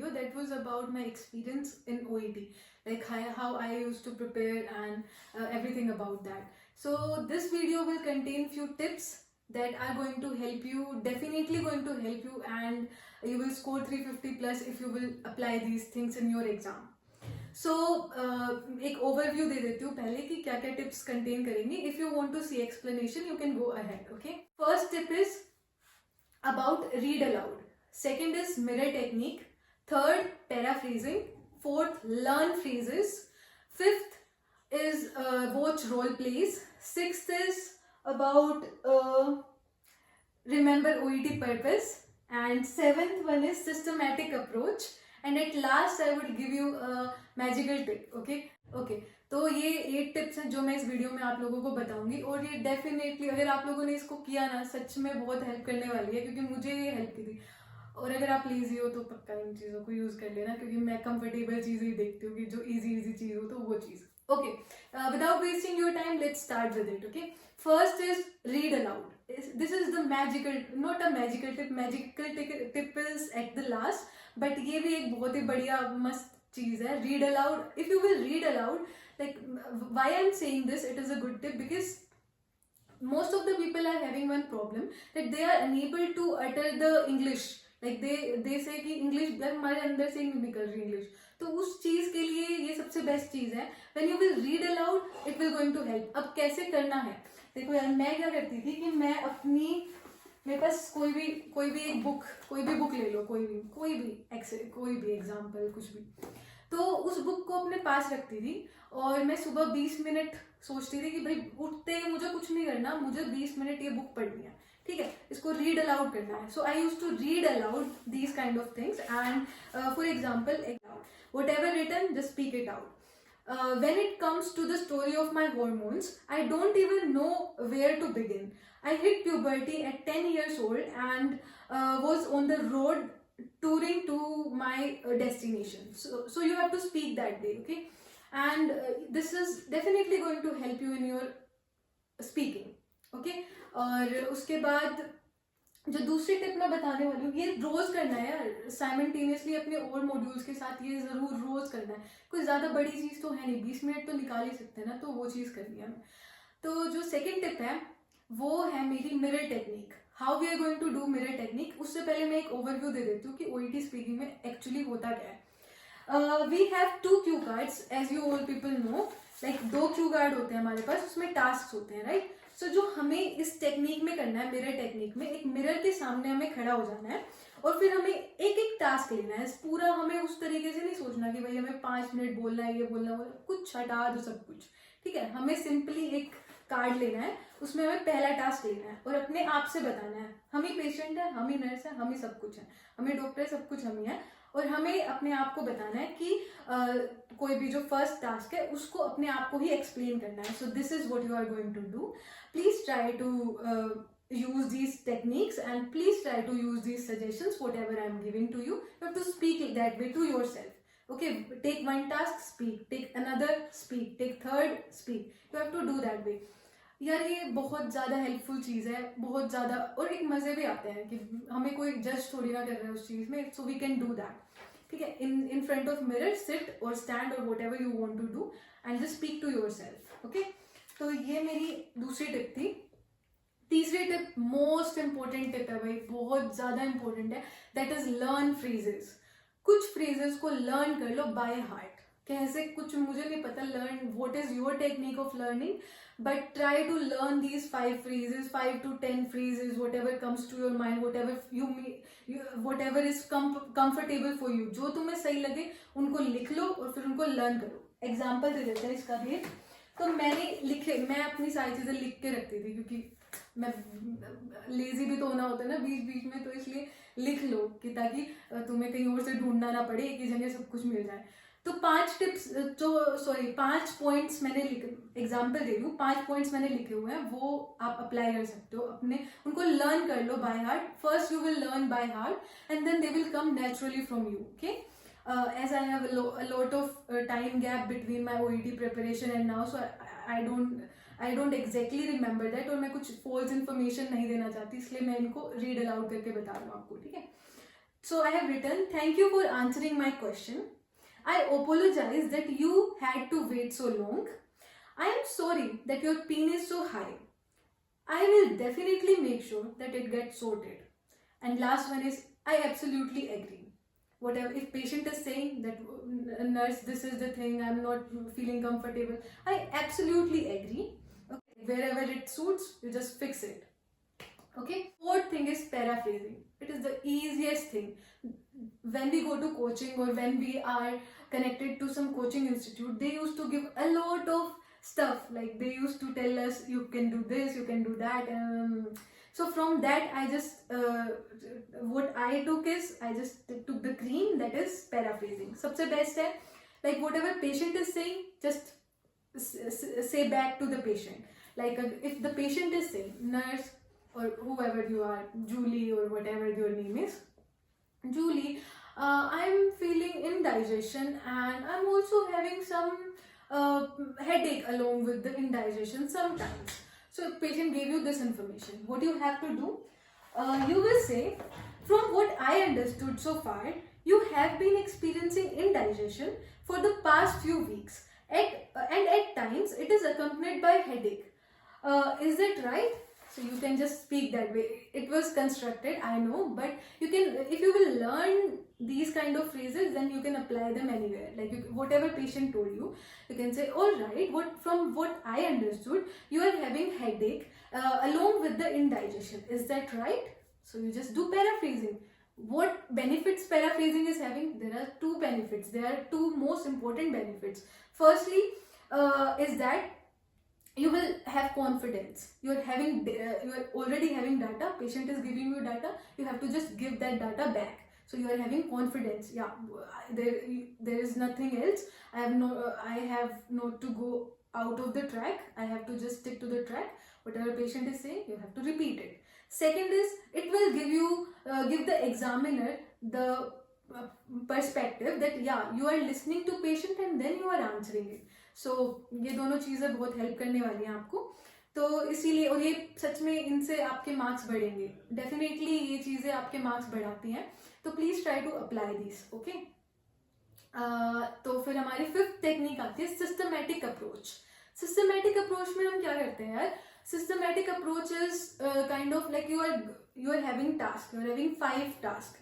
video that was about my experience in OET, like how I used to prepare and everything about that. So this video will contain few tips that are going to help you, definitely going to help you, and you will score 350 plus if you will apply these things in your exam. So एक overview दे देती हूँ पहले कि क्या क्या tips contain करेंगे. If you want to see explanation you can go ahead. Okay, first tip is about read aloud. Second is mirror technique. Third, paraphrasing. Fourth, learn phrases. Fifth is watch role plays. Sixth is about remember OET purpose. And seventh one is systematic approach. And at last I would give you a magical tip. Okay. तो ये 8 tips हैं जो मैं इस video में आप लोगों को बताऊंगी, और ये डेफिनेटली अगर आप लोगों ने इसको किया ना, सच में बहुत हेल्प करने वाली है, क्योंकि मुझे ये हेल्प की थी. और अगर आप लेजी हो तो पक्का इन चीज़ों को यूज़ कर लेना, क्योंकि मैं कंफर्टेबल चीज़ ही देखती हूँ कि जो इजी चीज़ हो तो वो चीज़. Okay, without wasting your time let's start with it. Okay, first is read aloud. This is the magical, not a magical tip, magical tip is at the last, but ये भी एक बहुत ही बढ़िया मस्त चीज़ है. Read aloud. If you will read aloud, like why I'm saying this, it is a good tip because most of the people are having one problem that they are unable to utter the English, like they say कि English हमारे अंदर से नहीं निकल रही English. तो उस चीज़ के लिए ये सबसे बेस्ट चीज़ है. when you will read aloud it will going to help. अब कैसे करना है देखो यार, मैं क्या करती थी कि मैं अपनी, मेरे पास कोई भी एक बुक, कोई भी बुक ले लो, कोई भी एग्जाम्पल कुछ भी, तो उस बुक को अपने पास रखती थी और मैं सुबह 20 मिनट सोचती थी कि भाई उठते ही मुझे कुछ नहीं करना, मुझे 20 मिनट ये बुक पढ़नी है, ठीक है, इसको रीड अलाउड करना है. So I use to read aloud these kind of things and for example whatever written just speak it out. When it comes to the story of my hormones, I don't even know where to begin. I hit puberty at 10 years old and was on the road touring to my destination. So you have to speak that day, okay? And this is definitely going to help you in your speaking, okay? और उसके बाद जो दूसरी tip मैं बताने वाली हूँ, ये रोज करना है यार, साइमल्टेनियसली अपने और मॉड्यूल्स के साथ ये जरूर रोज करना है. कोई ज्यादा बड़ी चीज तो है नहीं, 20 मिनट तो निकाल ही सकते हैं ना, तो वो चीज करनी है. तो जो सेकेंड टिप है वो है मेरी mirror technique. How we are going to do mirror technique, उससे पहले मैं एक ओवरव्यू दे देती हूँ कि OET स्पीकिंग में एक्चुअली होता क्या है. We have 2 Q cards as you all people know, like 2 Q card होते हैं हमारे पास, उसमें टास्क होते हैं, राइट. सो जो हमें इस टेक्निक में करना है, मिरर टेक्निक में, एक मिरर के सामने हमें खड़ा हो जाना है और फिर हमें एक टास्क लेना है. पूरा हमें उस तरीके से नहीं सोचना कि भाई हमें 5 मिनट बोलना है, ये बोलना, कुछ हटा दो सब कुछ, ठीक है. हमें सिंपली एक कार्ड लेना है, उसमें हमें पहला टास्क लेना है और अपने आप से बताना है हम ही पेशेंट है, हम ही नर्स है, हम ही सब कुछ है, हम ही डॉक्टर है, सब कुछ हम ही है, और हमें अपने आप को बताना है कि कोई भी जो फर्स्ट टास्क है उसको अपने आप को ही एक्सप्लेन करना है. So this is what you are going to do. Please try to use these techniques and please try to use these suggestions whatever I am giving to you. You have to speak it that way to yourself. Okay, take one task, speak, take another, speak, take third, speak. You have to do that way. यार ये बहुत ज़्यादा helpful चीज़ है, बहुत ज़्यादा, और एक मज़े भी आते हैं कि हमें कोई जज थोड़ी ना कर रहा है उस चीज़ में. So we can do that, ठीक है. In front of mirror sit और स्टैंड और whatever you want to do and just speak to yourself. Okay, तो ये मेरी दूसरी टिप थी. तीसरी टिप मोस्ट इंपॉर्टेंट टिप है भाई, बहुत ज़्यादा इंपॉर्टेंट है, दैट इज लर्न फ्रेजेस. कुछ फ्रेजेस को लर्न कर लो बाय हार्ट. कैसे, कुछ मुझे नहीं पता, learn what is your technique of learning, but try to learn these 5 phrases, 5 to 10 phrases, whatever comes to your mind, whatever is comfortable for you. जो तुम्हें सही लगे उनको लिख लो और फिर उनको लर्न करो. एग्जाम्पल दे देते हैं इसका भी. तो मैं अपनी सारी चीज़ें लिख के रखती थी, क्योंकि मैं लेजी भी तो होना होता है ना बीच बीच में, तो इसलिए लिख लो कि ताकि तुम्हें कहीं और से ढूंढना ना पड़े, एक ही जगह सब कुछ मिल जाए. तो 5 पॉइंट्स मैंने एग्जाम्पल दे दूँ, 5 पॉइंट्स मैंने लिखे हुए हैं, वो आप अप्लाई कर सकते हो अपने, उनको लर्न कर लो by heart. First you will learn by heart and then they will come naturally from you. Okay, as I have a lot of time gap between my OET preparation and now, so I don't exactly remember that, और मैं कुछ false information नहीं देना चाहती, इसलिए मैं इनको read aloud करके बता रहा हूँ आपको, ठीक है. So I have written, thank you for answering my question. I apologize that you had to wait so long. I am sorry that your pain is so high. I will definitely make sure that it gets sorted. And last one is, I absolutely agree. Whatever, if patient is saying that, nurse, this is the thing, I'm not feeling comfortable, I absolutely agree. Okay, wherever it suits, you just fix it. Okay, fourth thing is paraphrasing. It is the easiest thing. When we go to coaching or when we are connected to some coaching institute, they used to give a lot of stuff, like they used to tell us, you can do this, you can do that. So from that, I just what I took is, I just took the cream, that is paraphrasing. सबसे best है, like whatever patient is saying, just say back to the patient. Like if the patient is saying, nurse or whoever you are, Julie or whatever your name is, Julie, I'm feeling indigestion and I'm also having some headache along with the indigestion sometimes. So patient gave you this information. What you have to do, you will say, from what I understood so far, you have been experiencing indigestion for the past few weeks, and at times it is accompanied by headache. Is that right? So you can just speak that way. It was constructed, I know, but you can, if you will learn these kind of phrases, then you can apply them anywhere. Like whatever patient told you, you can say, all right, from what I understood, you are having headache along with the indigestion. Is that right? So you just do paraphrasing. What benefits paraphrasing is having? There are two benefits. There are two most important benefits. Firstly, is that you will have confidence. You are already having data. Patient is giving you data. You have to just give that data back. So you are having confidence. Yeah, there is nothing else. I have not to go out of the track. I have to just stick to the track. Whatever patient is saying, you have to repeat it. Second is, it will give the examiner the perspective that yeah, you are listening to patient and then you are answering it. So ये दोनों चीज़ें बहुत help करने वाली हैं आपको. तो इसीलिए, और ये सच में इनसे आपके मार्क्स बढ़ेंगे. डेफिनेटली ये चीज़ें आपके मार्क्स बढ़ाती हैं. तो please try to apply this. Okay, तो फिर हमारी फिफ्थ टेक्निक आती है सिस्टमैटिक अप्रोच. सिस्टमैटिक अप्रोच में हम क्या करते हैं यार? Systematic approach is kind of like you are having task, you are having 5 task.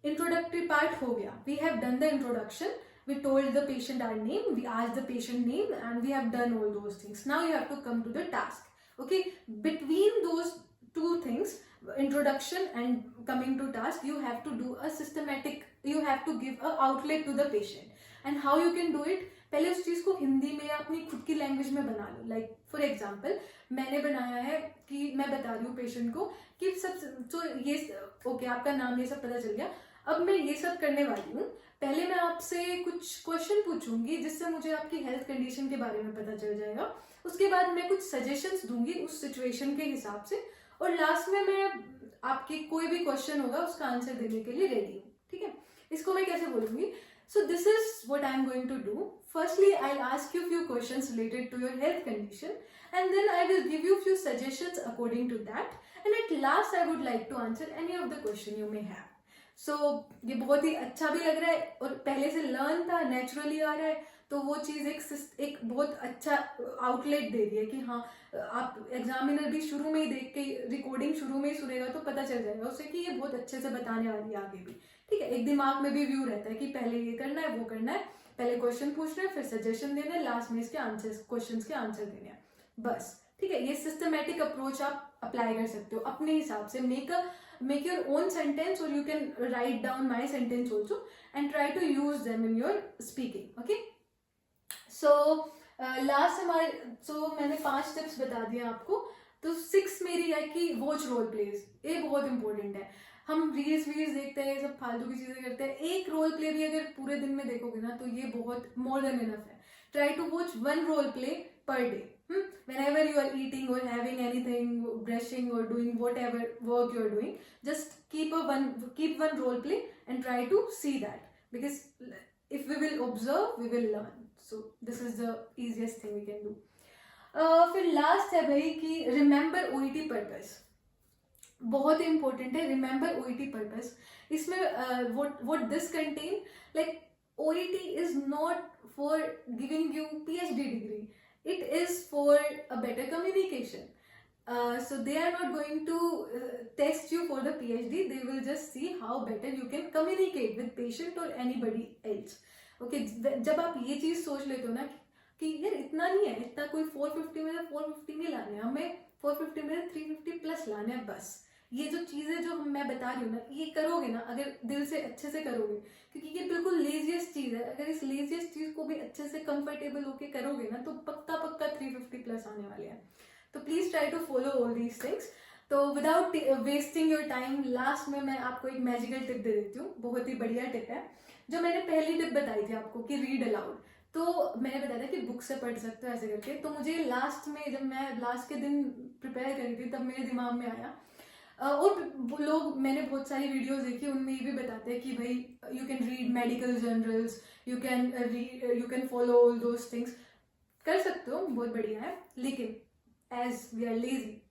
Introductory part हो गया. We have done the introduction. We told the patient our name, we asked the patient name, and we have done all those things. Now you have to come to the task. Okay, between those two things, introduction and coming to task, you have to do a systematic, you have to give a outlet to the patient. And how you can do it? पहले उस चीज को हिंदी में या अपनी खुद की language में बना लो. लाइक फॉर एग्जाम्पल, मैंने बनाया है कि मैं बता रही हूँ पेशेंट को कि सब, तो ये ओके, आपका नाम ये सब पता चल गया. अब मैं ये सब करने वाली हूँ. पहले मैं आपसे कुछ क्वेश्चन पूछूंगी जिससे मुझे आपकी हेल्थ कंडीशन के बारे में पता चल जाएगा. उसके बाद मैं कुछ सजेशंस दूंगी उस सिचुएशन के हिसाब से, और लास्ट में मैं आपकी कोई भी क्वेश्चन होगा उसका आंसर देने के लिए रेडी हूँ. ठीक है, इसको मैं कैसे बोलूंगी? So this is what I am going to do. Firstly I will ask you few questions related to your health condition, and then I will give you few suggestions according to that, and at last I would like to answer any of the question you may have. So ये बहुत ही अच्छा भी लग रहा है और पहले से लर्न था, नेचुरली आ रहा है, तो वो चीज़ एक बहुत अच्छा आउटलेट दे रही है कि हाँ, आप एग्जामिनर भी शुरू में ही देख के, रिकॉर्डिंग शुरू में ही सुनेगा तो पता चल जाएगा उससे कि ये बहुत अच्छे से बताने वाली है आगे भी. ठीक है, एक दिमाग में भी व्यू रहता है कि पहले ये करना है, वो करना है, पहले क्वेश्चन पूछना है, फिर सजेशन देना है, लास्ट में इसके आंसर, क्वेश्चन के आंसर देने हैं, बस. ठीक है, ये सिस्टमैटिक अप्रोच आप अप्लाई कर सकते हो अपने हिसाब से. Make your own sentence, or you can write down my sentence also and try to use them in your speaking. Okay, so last हमारे, so मैंने 5 टिप्स बता दिए आपको. तो 6 मेरी है कि वॉच रोल प्लेज. ये बहुत इंपॉर्टेंट है. हम रील्स देखते हैं, सब फालतू की चीजें करते हैं. एक रोल प्ले भी अगर पूरे दिन में देखोगे ना तो ये बहुत मोर देन इनफ है. Try to watch 1 role play per day. Whenever you are eating or having anything, brushing or doing whatever work you are doing, just keep one role play and try to see that, because if we will observe, we will learn. So this is the easiest thing we can do. फिर last है भाई कि remember OET purpose. बहुत ही important है, remember OET purpose. इसमें what this contain, like OET is not for giving you PhD degree, it is for a better communication. So they are not going to test you for the PhD, they will just see how better you can communicate with patient or anybody else. Okay, जब आप ये चीज सोच लेते हो ना कि यार इतना नहीं है, इतना कोई 450 में 450 नहीं लाने, हमें 450 में 350 प्लस लाने हैं बस। ये जो चीजें जो मैं बता रही हूँ ना, ये करोगे ना अगर दिल से अच्छे से करोगे, क्योंकि ये बिल्कुल लेजियस्ट चीज है, अगर इस लेजियस्ट चीज को भी अच्छे से कंफर्टेबल होके करोगे ना तो पक्का पक्का 350 प्लस आने वाले हैं। तो please try to follow all these things. तो without wasting your time, last में मैं आपको एक मैजिकल टिप दे देती हूँ, बहुत ही बढ़िया टिप है। जो मैंने पहली टिप बताई थी आपको कि रीड अलाउड, तो मैंने बताया था कि बुक से पढ़ सकते हो ऐसे करके, तो मुझे लास्ट में जब मैं लास्ट के दिन प्रिपेयर कर रही थी तब मेरे दिमाग में आया, और लोग, मैंने बहुत सारी वीडियोस देखी, उनमें ये भी बताते हैं कि भाई you can read medical journals, you can follow all those things, कर सकते हो, बहुत बढ़िया है। लेकिन एज वी आर लेजी,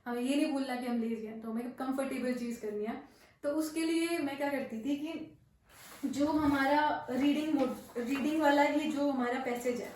हमें ये नहीं भूलना कि हम लेजी हैं, तो हमें कंफर्टेबल चीज़ करनी है। तो उसके लिए मैं क्या करती थी कि जो हमारा रीडिंग वाला ये जो हमारा पैसेज है,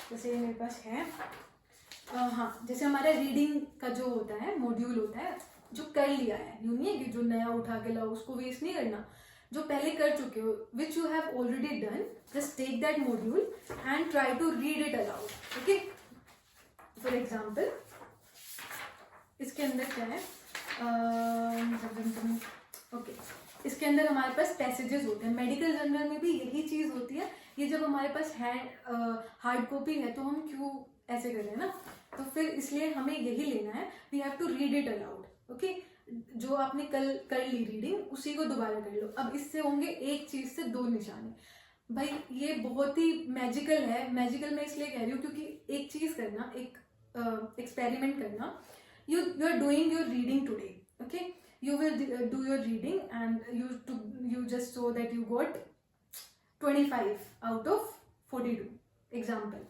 जैसे मेरे पास है, हाँ, जैसे हमारा रीडिंग का जो होता है मॉड्यूल होता है, जो कर लिया है, यूं नहीं है कि जो नया उठा के लाओ उसको वेस्ट नहीं करना, जो पहले कर चुके हो, which you have already done, just take that module and try to read it aloud. Okay, for example इसके अंदर क्या है, ओके, इसके अंदर हमारे पास पैसेजेस होते हैं, मेडिकल जर्नल में भी यही चीज होती है। ये जब हमारे पास हार्ड कॉपी है तो हम क्यों ऐसे कर रहे हैं ना, तो फिर इसलिए हमें यही लेना है, we have to read it aloud. Okay, जो आपने कल कर ली रीडिंग उसी को दोबारा कर लो। अब इससे होंगे एक चीज से दो निशाने। भाई ये बहुत ही मैजिकल है, मैजिकल मैं इसलिए कह रही हूँ क्योंकि एक चीज करना, एक एक्सपेरिमेंट करना, you are doing your reading today, okay, you will do your reading and you just show that you got 25 out of 42 example,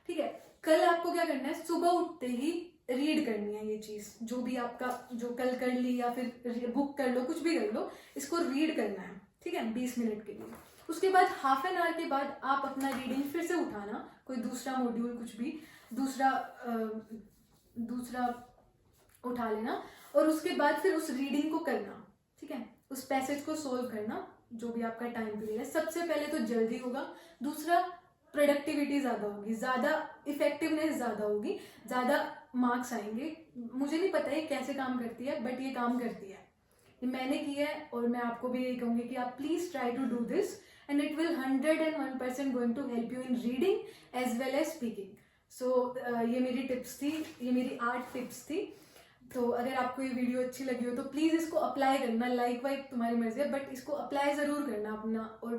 ठीक है। कल आपको क्या करना है, सुबह उठते ही रीड करनी है ये चीज, जो भी आपका जो कल कर ली या फिर बुक कर लो, कुछ भी कर लो, इसको रीड करना है, ठीक है, 20 मिनट के लिए। उसके बाद हाफ एन आवर के बाद आप अपना रीडिंग फिर से उठाना, कोई दूसरा मॉड्यूल, कुछ भी दूसरा उठा लेना, और उसके बाद फिर उस रीडिंग को करना, ठीक है, उस पैसेज को सोल्व करना, जो भी आपका टाइम पीरियड है। सबसे पहले तो जल्दी होगा, दूसरा प्रोडक्टिविटी ज़्यादा होगी, ज़्यादा इफेक्टिवनेस ज़्यादा होगी, ज़्यादा मार्क्स आएंगे। मुझे नहीं पता ये कैसे काम करती है, बट ये काम करती है, ये मैंने किया है, और मैं आपको भी यही कहूँगी कि आप please try to do this and it will 101% going to help you in reading as well as speaking. So ये मेरी टिप्स थी, ये मेरी 8 टिप्स थी। तो अगर आपको ये वीडियो अच्छी लगी हो तो प्लीज़ इसको अप्लाई करना, लाइक वाइक तुम्हारी मर्जी है, बट इसको अप्लाई ज़रूर करना अपना, और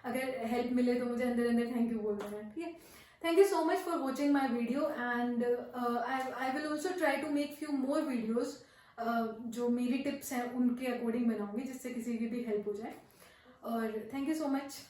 अगर हेल्प मिले तो मुझे अंदर अंदर थैंक यू बोल देना, ठीक है। Thank you so much for watching my video and I will also try to make few more videos, जो मेरी टिप्स हैं उनके अकॉर्डिंग बनाऊंगी, जिससे किसी की भी हेल्प हो जाए। और थैंक यू सो मच।